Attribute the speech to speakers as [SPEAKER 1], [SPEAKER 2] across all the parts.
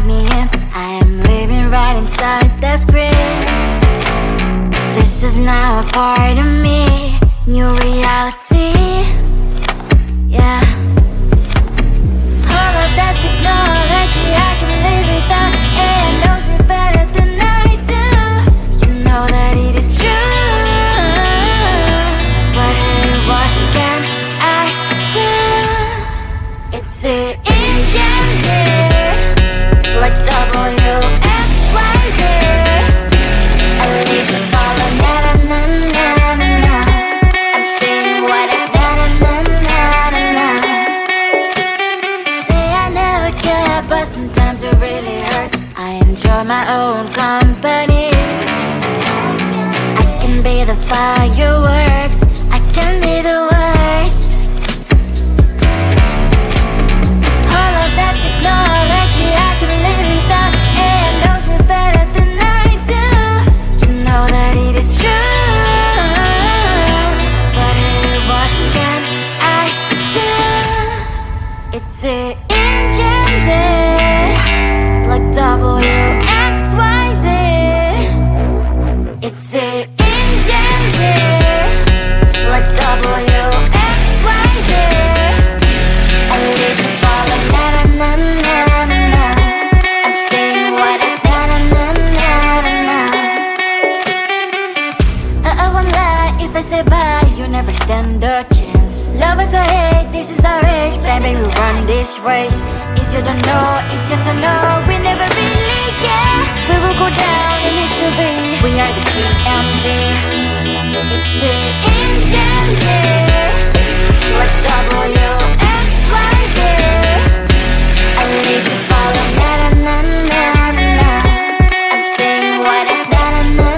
[SPEAKER 1] me in. I am living right inside the script. This is now a part of me, new reality. Yeah. All of that technology I can live without. AI knows me better than I do. You know that it is true. But hey, what can I do? It's an engine here, like WXYZ. I need to follow na na na na na na. I'm saying what I na na na na na na. Say I never care, but sometimes it really hurts. I enjoy my own company. I can be the fireworks, I can be the worst. All of that technology I can live without. AI knows me better than I do. You know that it is true. But hey, what can I do? It's an engine, like WXYZ. It's an engine, like WXYZ. I need to follow na na na na na na. I'm saying what I na na na na na na. I won't lie if I say bye, you never stand a chance. Love is or hate, this is our age, baby, we run this race. If you don't know, it's yes or no, we never really care. We will go down in history, we are the GMZ. It's an engine, like WXYZ. I need to follow na na na na na na. I'm saying what I na na na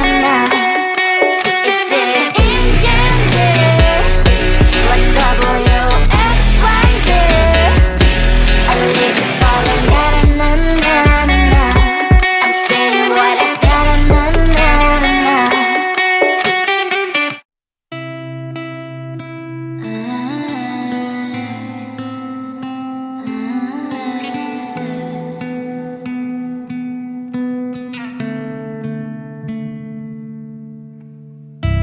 [SPEAKER 1] na na. It's an engine, like WXYZ. I need to follow na na na na na. I'm saying what I na na na na na.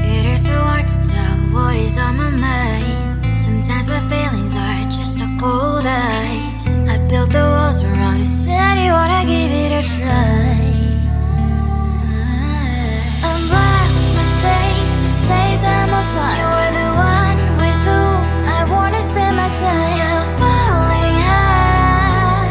[SPEAKER 1] It is so hard to tell what is on my mind. Sometimes my feelings are just a cold ice. I built the walls around it, said you wanna give it a try. I'm lost, mistake to say I'm a fly. You're the one with whom I wanna spend my time. You're falling high.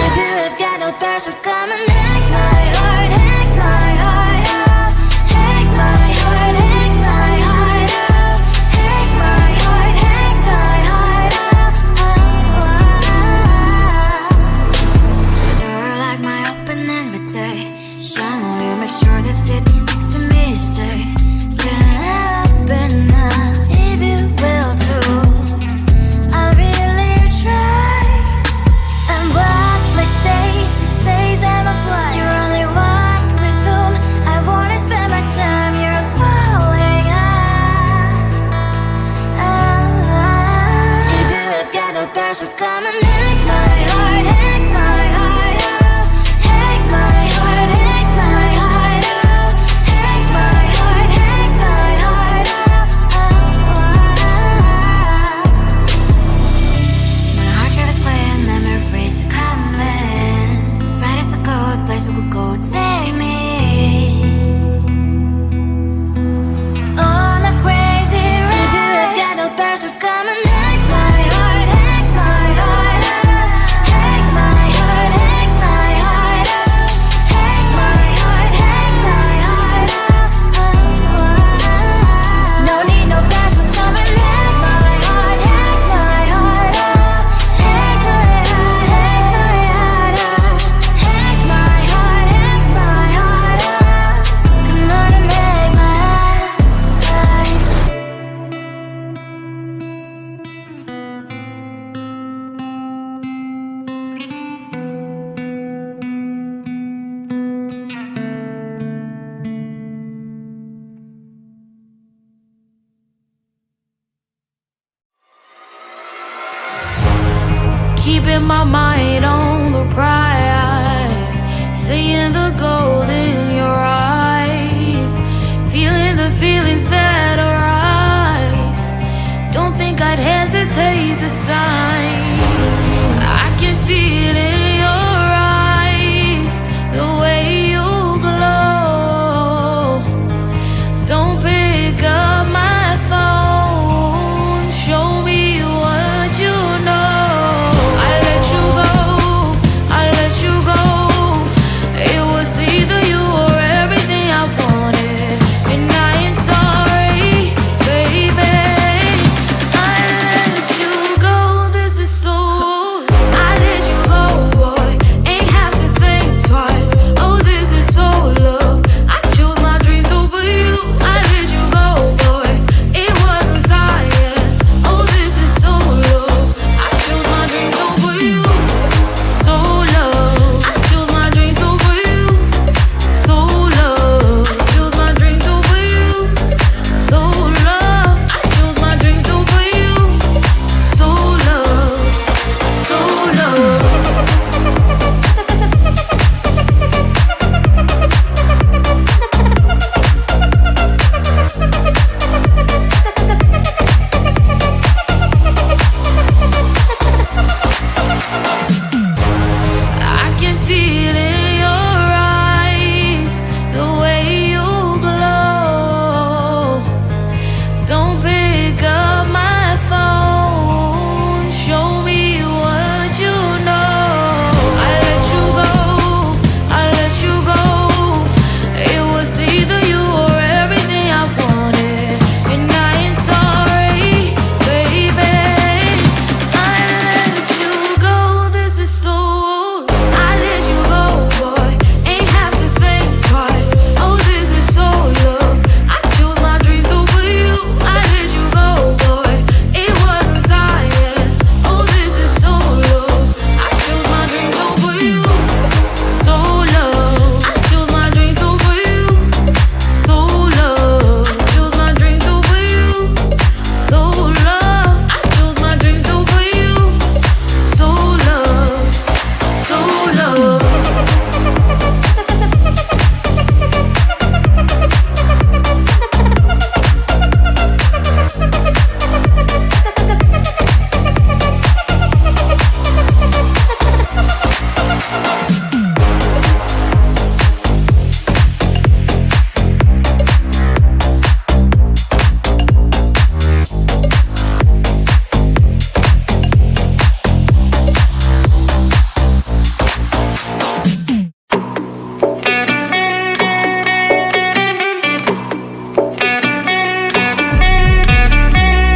[SPEAKER 1] If you have got no bears, so come and hack my heart, hack my heart out. Hack my heart, hack my heart out. Hack my heart, hack my heart out. You're like my open invitation. Will you make sure that sitting next to me is safe? Can happen now, if you will too. I'll really try. And what my state to say I'm a fly. You're only one with whom I wanna spend my time. You're falling high. If you have got no bears, so come and hack my heart, hack my heart out. Hack my heart, hack my heart out. the gold in your eyes, feeling the feelings that arise. Don't think I'd hesitate to sign. I can see it in your eyes, the way you glow. Don't pick up my phone, show me what you know. I let you go, I let you go. It was either you or everything I wanted, and I ain't sorry, baby. I let you go, this is so. I let you go, boy, ain't have to think twice. Oh, this is so love. I chose my dreams over you. I let you go, boy, it wasn't science. Oh, this is so love. I chose my dreams over you. So love. I chose my dreams over you. So love. Chose my dreams over you. So love. I chose my dreams over you. So love. So love. I can see it in your eyes, the way you glow. Don't pick up my phone, show me what you know. I let you go, I let you go. It was either you or everything I wanted, and I ain't sorry, baby. I let you go, this is so. I let you go, boy, ain't have to think twice. Oh, this is so love. I chose my dreams over you. I let you go, boy, it wasn't science. Oh, this is so love. I chose my dreams over you. So love. I chose my dreams over you. So love. Chose my dreams over you. So love. I chose my dreams over you. So love. So love.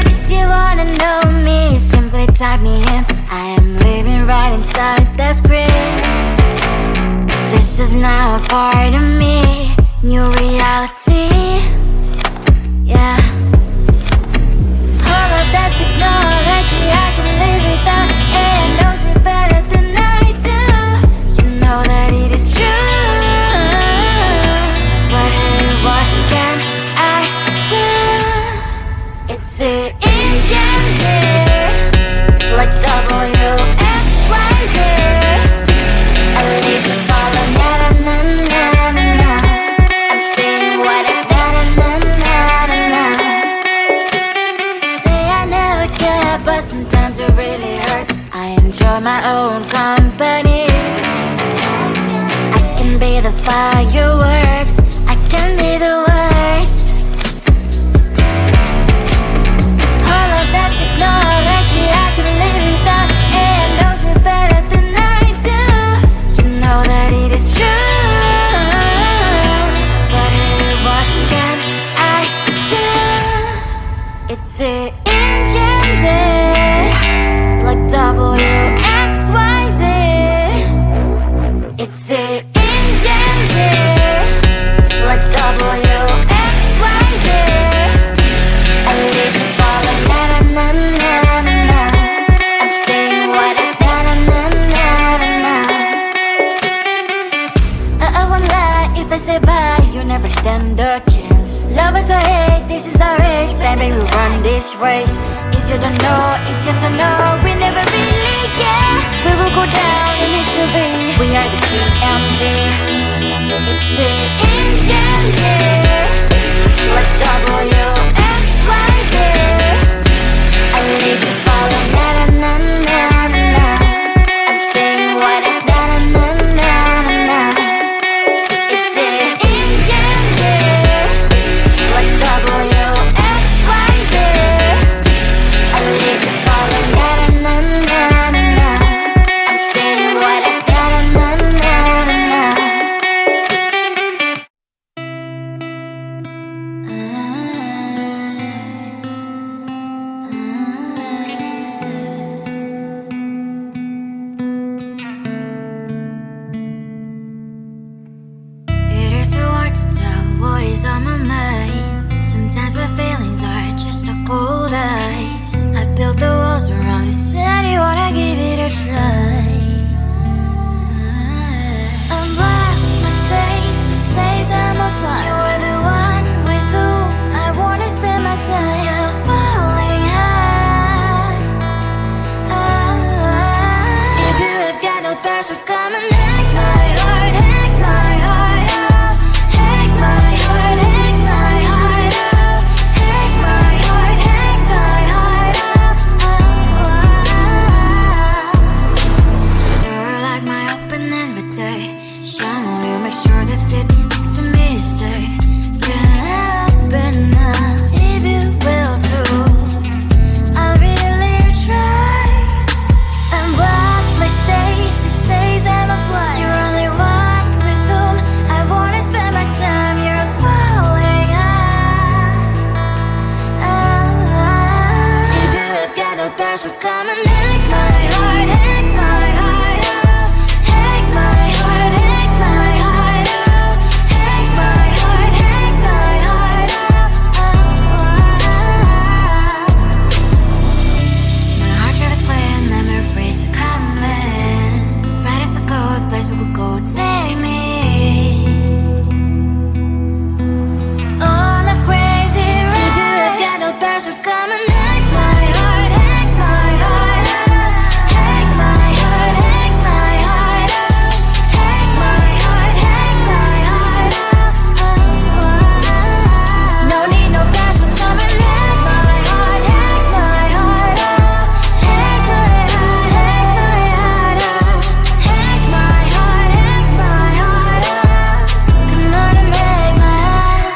[SPEAKER 1] If you wanna know me, simply type me in. I am living right inside the screen. This is now a part of me, new reality. Yeah. All of that technology I can live without. It knows me better than I do. You know that it is true. But hey, what can I do? It's it in gems here, like WXYZ. I need to follow, na na na na na na. I'm saying what I na na na na na na. Say I never care, but sometimes it really hurts. I enjoy my own company. I can be the fireworks, I can be the worst. All of that technology I can live without. It knows me better than I do. You know that it is true. But hey, what can I do? It's it in gems, like WXYZ. It's it in gems, like WXYZ. I live to follow, na na na na na na. I'm saying what I na na na na na na. I won't lie if I say bye, you never stand a chance. Love us or hate, this is our age, baby, we run this race. If you don't know, it's yes or no, we never really care. We will go down in history, we are the TMZ. what is on my mind. Sometimes my feelings are just a cold ice. I built the walls around you, said you wanna give it a try. I'm lost, mistake to say I'm a fly. You're the one with whom I wanna spend my time. You're falling high. If you have got no bears, so come and hack my heart, hack my heart out. Hack my heart, hack my heart out. Hack my heart, hack my heart out. You're like my open invitation. Will you make sure that sitting next to me you say, can happen now, if you will too. I'll really try. And what my state to say I'm a fly. You're only one with whom I wanna spend my time. You're falling high. If you have got no bears, so come and hack my heart, hack my heart out. Hack my heart, hack my heart out. Hack my heart, hack my heart out. My heart drive is clear and memory freeze, so come in. Friday's a good place we could go, take me. On a crazy ride. If you have got no bears, so come and hack my heart, hack my heart out. Hack my heart, hack my heart out. Hack my heart, hack my heart out. No need no bears, so come and hack my heart, hack my heart out. Hack my heart, hack my heart out. Hack my heart, hack my heart out. Come on and make my heart.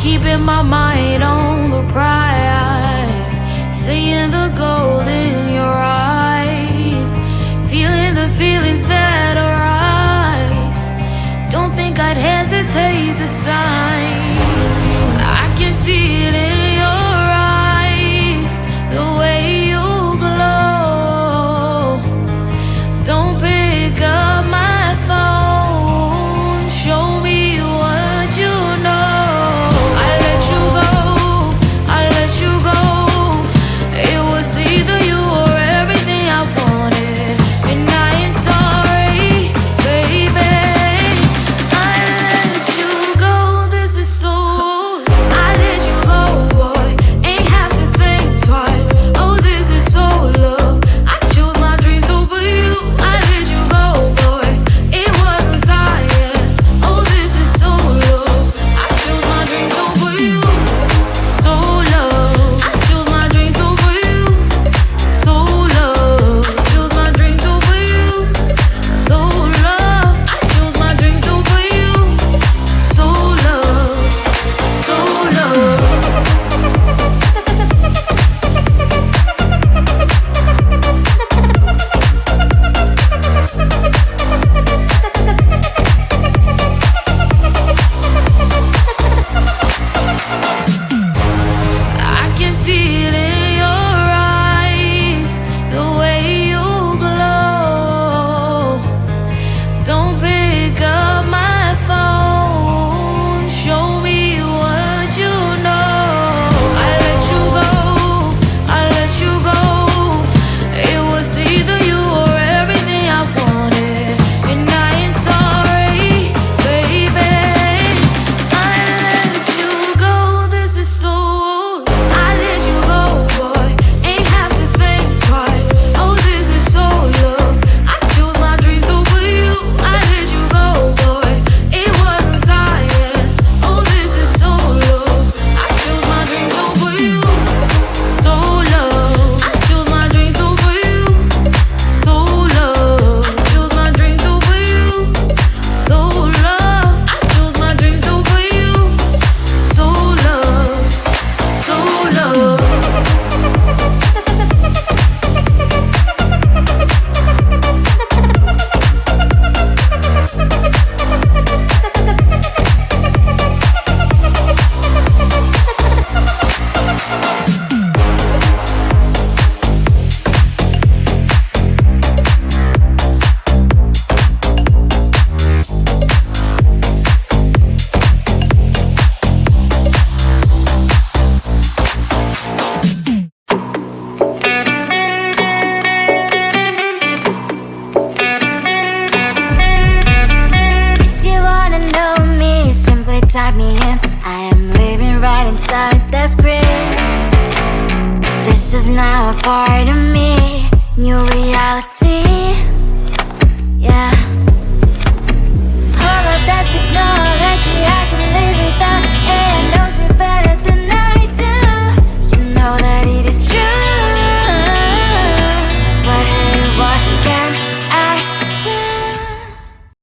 [SPEAKER 2] Keeping my mind on the prize, seeing the gold in your eyes, feeling the feelings that arise. Don't think I'd hesitate to sign. I can see it in your eyes, the way you glow. Don't pick up my phone, show me what you know. I let you go.
[SPEAKER 1] is now a part of me. New reality, yeah.